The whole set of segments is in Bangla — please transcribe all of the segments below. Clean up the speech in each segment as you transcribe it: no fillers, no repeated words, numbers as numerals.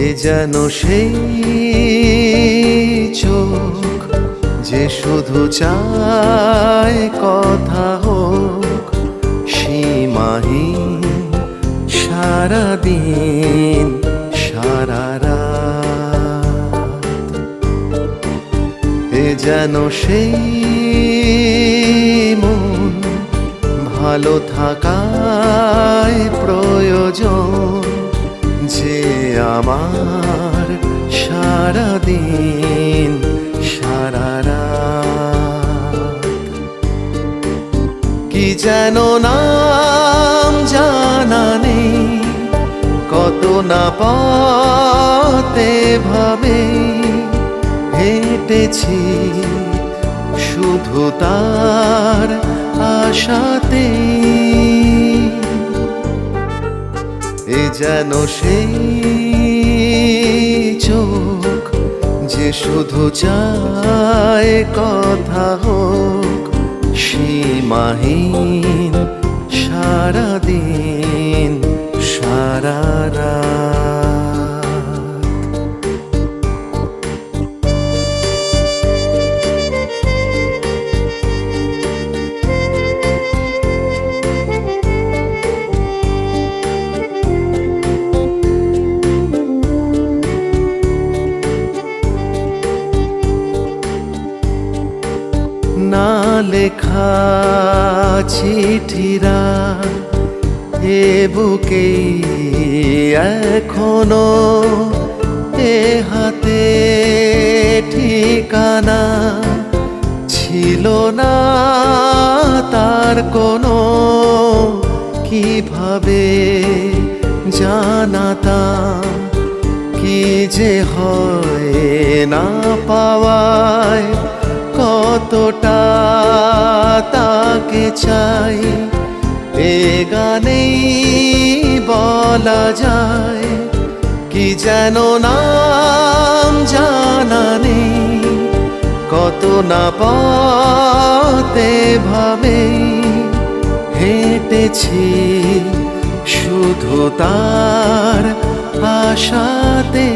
এ যেন সেই চোখ যে শুধু চায় কথা হোক সীমাহীন, সারাদিন সারা রাত। এ যেন সেই মন ভালো থাকায় প্রয়োজন, যে আমার সারাদিন সারা রাত। কি যেন নাম জানা নেই, কত না পথে ভাবে হেঁটেছি শুধু তার আশাতে। এ যেন সেই চোখ যে শুধু চায় কথা হোক সীমাহীন, সারাদিন সারা রাত। না লেখা চিঠিরা এ বুকে এখনো, এ হাতে ঠিকানা ছিল না তার কোনো। কিভাবে জানাতাম কি যে হয় না পাওয়ায়, কতটা তাকে চাই এ গানেই বলা যায়। কি যেন নাম জানা নেই, কত না পথে ভাবে হেঁটেছি শুধু তার আশাতে।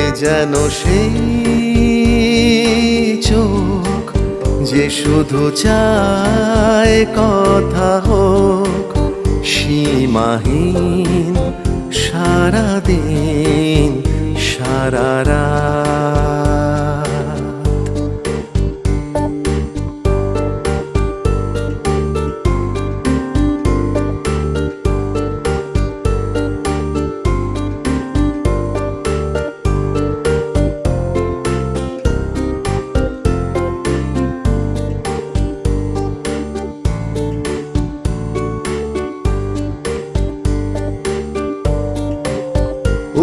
এ যেন সেই চোখ যে শুধু চায় কথা হোক সীমাহীন, সারাদিন সারা রাত।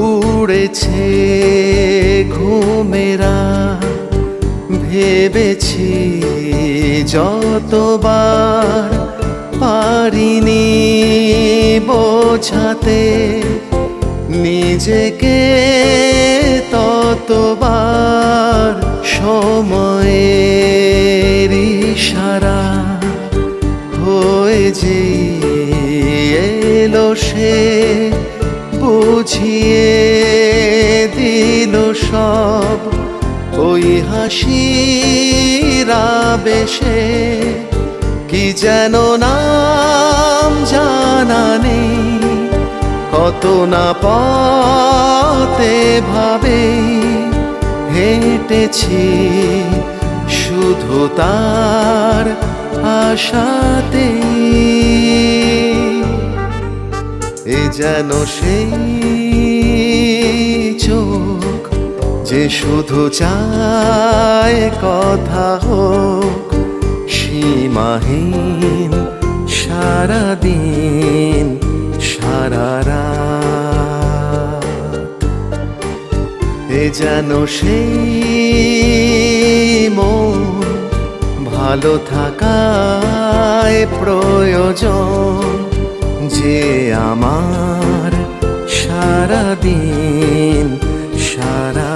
উড়েছে ঘুমেরা, ভেবেছি যতবার পারিনি বোঝাতে নিজেকে, ততবার সময়ের ইশারা হয়ে যে এলো সে বুঝিয়ে দিল সব ওই হাসির আবেশে। কি যেন নাম জানা নেই, কত না পথে ভাবে হেঁটেছি শুধু তার আশাতে। এ যেন সেই চোখ যে শুধু চায় কথা হোক সীমাহীন, সারাদিন সারা রাত। এ যেন সেই মন ভালো থাকায় প্রয়োজন, যে আমার সারাদিন সারা